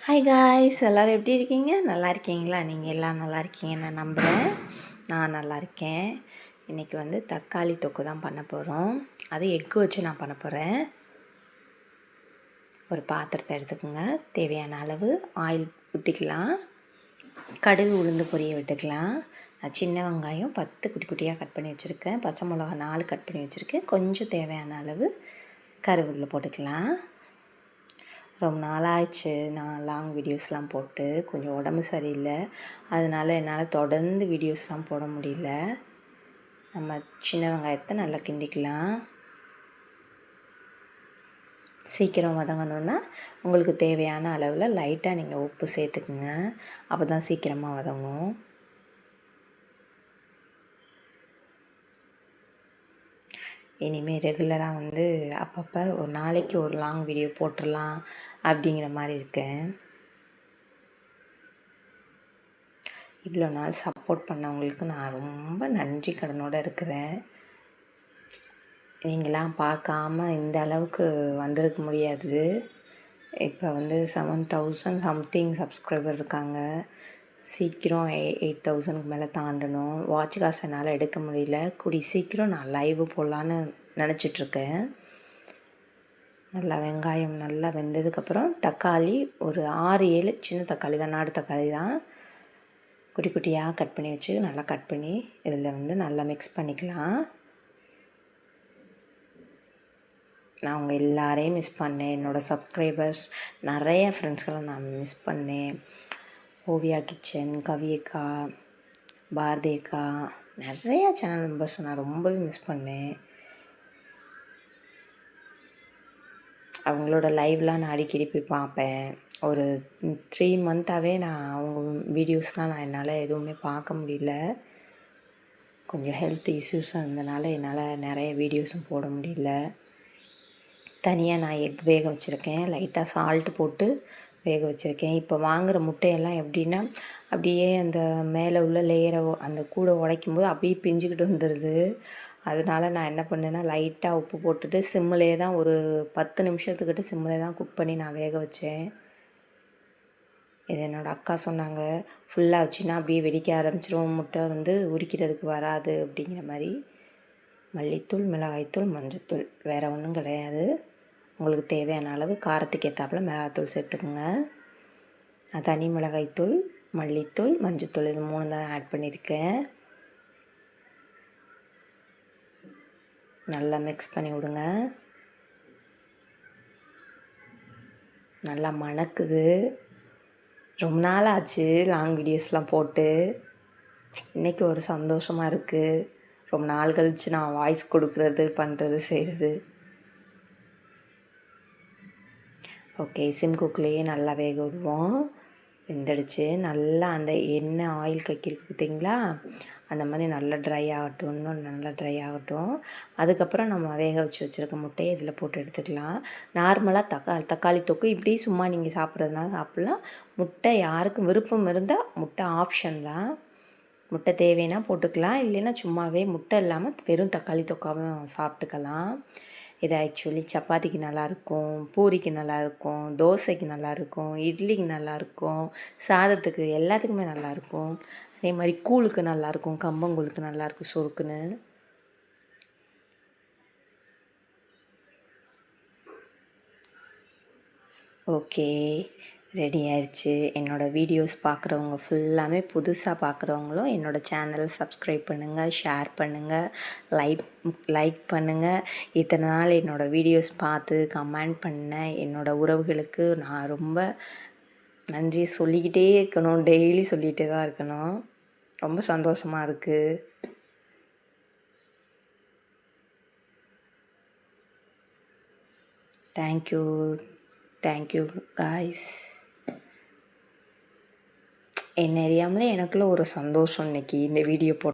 Hi guys, எல்லோரும் எப்படி இருக்கீங்க? நல்லா இருக்கீங்களா? நீங்கள் எல்லாம் நல்லா இருக்கீங்கன்னு நான் நம்புகிறேன். நான் நல்லா இருக்கேன். இன்றைக்கி தக்காளி தொக்கு தான் பண்ண போகிறோம். அது எக்கு வச்சு நான் பண்ண போகிறேன். ஒரு பாத்திரத்தை எடுத்துக்கோங்க. தேவையான அளவு ஆயில் ஊற்றிக்கலாம். கடுகு உளுந்து பொரிய விட்டுக்கலாம். சின்ன வெங்காயம் 10 குட்டி குட்டியாக கட் பண்ணி வச்சுருக்கேன். பச்சை மிளகா 4 கட் பண்ணி வச்சுருக்கேன். கொஞ்சம் தேவையான அளவு கருவேப்பிலை போட்டுக்கலாம். ரொம்ப நாளாச்சு நான் லாங் வீடியோஸ்லாம் போட்டு. கொஞ்சம் உடம்பு சரியில்லை, அதனால் என்னால் தொடர்ந்து வீடியோஸ்லாம் போட முடியல. நம்ம சின்ன வெங்காயத்தை நல்லா கிண்டிக்கலாம். சீக்கிரம் வதங்கணுன்னா உங்களுக்கு தேவையான அளவில் லைட்டாக நீங்கள் உப்பு சேர்த்துக்குங்க. அப்போ தான் சீக்கிரமாக வதங்கும். இனிமேல் ரெகுலராக அப்பப்போ ஒரு நாளைக்கு ஒரு லாங் வீடியோ போட்டுடலாம் அப்படிங்கிற மாதிரி இருக்கேன். இவ்வளோ நாள் சப்போர்ட் பண்ணவங்களுக்கு நான் ரொம்ப நன்றி கடனோடு இருக்கிறேன். நீங்களாம் பார்க்காம இந்த அளவுக்கு வந்திருக்க முடியாது. இப்போ 7,000 சம்திங் சப்ஸ்கிரைபர் இருக்காங்க. சீக்கிரம் 8,000க்கு மேலே தாண்டணும். வாட்ச் காசு என்னால் எடுக்க முடியல. கூடி சீக்கிரம் நான் லைவ் போடலான்னு நினச்சிட்ருக்கேன். நல்லா வெங்காயம் நல்லா வெந்ததுக்கப்புறம் தக்காளி ஒரு 6-7 சின்ன தக்காளி தான், நாடு தக்காளி தான், குட்டி குட்டியாக கட் பண்ணி வச்சு நல்லா கட் பண்ணி இதில் நல்லா மிக்ஸ் பண்ணிக்கலாம். நான் அவங்க எல்லாரையும் மிஸ் பண்ணேன். என்னோடய சப்ஸ்கிரைபர்ஸ் நிறைய ஃப்ரெண்ட்ஸ்களை நான் மிஸ் பண்ணேன். ஓவியா கிச்சன், கவியக்கா, பாரதியக்கா, நிறையா சேனல் மெம்பர்ஸ் நான் ரொம்பவே மிஸ் பண்ணேன். அவங்களோட லைவ்லாம் நான் அடிக்கடி போய் பார்ப்பேன். ஒரு 3 மந்த்தாகவே நான் அவங்க வீடியோஸ்லாம் என்னால் எதுவுமே பார்க்க முடியல. கொஞ்சம் ஹெல்த் இஷ்யூஸும் இருந்தனால என்னால் நிறைய வீடியோஸும் போட முடியல. தனியாக நான் எக் வேக வச்சுருக்கேன். லைட்டாக சால்ட்டு போட்டு வேக வச்சுருக்கேன். இப்போ வாங்குகிற முட்டையெல்லாம் எப்படின்னா அப்படியே அந்த மேலே உள்ள லேயரை அந்த கூடை உடைக்கும் போது அப்படியே பிஞ்சுக்கிட்டு வந்துடுது. அதனால் நான் என்ன பண்ணேன்னா லைட்டாக உப்பு போட்டுட்டு சிம்மிலே தான் ஒரு 10 நிமிஷத்துக்கிட்ட சிம்மிலே தான் குக் பண்ணி நான் வேக வச்சேன். இது என்னோடய அக்கா சொன்னாங்க, ஃபுல்லாக வச்சுன்னா அப்படியே வெடிக்க ஆரம்பிச்சிரும், முட்டை உரிக்கிறதுக்கு வராது அப்படிங்கிற மாதிரி. மல்லித்தூள், மிளகாய்த்தூள், மஞ்சத்தூள், வேறு ஒன்றும் கிடையாது. உங்களுக்கு தேவையான அளவு காரத்துக்கு ஏற்றாப்புல மிளகாய்த்தூள் சேர்த்துக்குங்க. தனி மிளகாய்த்தூள், மல்லித்தூள், மஞ்சத்தூள் இது 3 தான் ஆட் பண்ணியிருக்கேன். நல்லா மிக்ஸ் பண்ணி விடுங்க. நல்லா மணக்குது. ரொம்ப நாள் ஆச்சு லாங் வீடியோஸ்லாம் போட்டு. இன்றைக்கி ஒரு சந்தோஷமாக இருக்குது. ரொம்ப நாள் கழித்து நான் வாய்ஸ் கொடுக்குறது, பண்ணுறது, செய்கிறது. ஓகே, சிம் குக்லேயே நல்லா வேக விடுவோம். வெந்துடுச்சு. நல்லா அந்த எண்ணெய் ஆயில் கக்கிருக்கு பார்த்தீங்களா, அந்த மாதிரி நல்லா ட்ரை ஆகட்டும். இன்னும் நல்லா ட்ரை ஆகட்டும். அதுக்கப்புறம் நம்ம வேக வச்சுருக்க முட்டையை இதில் போட்டு எடுத்துக்கலாம். நார்மலாக தக்காளி தொக்கு இப்படி சும்மா நீங்கள் சாப்பிட்றதுனால சாப்பிட்லாம். முட்டை யாருக்கும் விருப்பம் இருந்தால் முட்டை ஆப்ஷன் தான். முட்டை தேவைன்னா போட்டுக்கலாம், இல்லைன்னா சும்மாவே முட்டை இல்லாமல் வெறும் தக்காளி தொக்காவும் சாப்பிட்டுக்கலாம். இது ஆக்சுவலி சப்பாத்திக்கு நல்லாயிருக்கும், பூரிக்கு நல்லாயிருக்கும், தோசைக்கு நல்லாயிருக்கும், இட்லிக்கு நல்லாயிருக்கும், சாதத்துக்கு எல்லாத்துக்குமே நல்லாயிருக்கும். அதே மாதிரி கூழுக்கு நல்லாயிருக்கும், கம்பங்கூழுக்கு நல்லாயிருக்கும் சுருக்குன்னு. ஓகே, ரெடி ஆயிடுச்சு. என்னோடய வீடியோஸ் பார்க்குறவங்க ஃபுல்லாமே புதுசாக பார்க்குறவங்களும் என்னோடய சேனலை சப்ஸ்கிரைப் பண்ணுங்கள், ஷேர் பண்ணுங்கள், லைக் பண்ணுங்கள். இத்தனை நாள் என்னோடய வீடியோஸ் பார்த்து கமெண்ட் பண்ண என்னோடய உறவுகளுக்கு நான் ரொம்ப நன்றி சொல்லிக்கிட்டே இருக்கணும். டெய்லி சொல்லிகிட்டே தான் இருக்கணும். ரொம்ப சந்தோஷமாக இருக்குது. Thank you guys. என்ன அறியாமலே எனக்குள்ள ஒரு சந்தோஷம் இன்றைக்கி இந்த வீடியோ போட்டு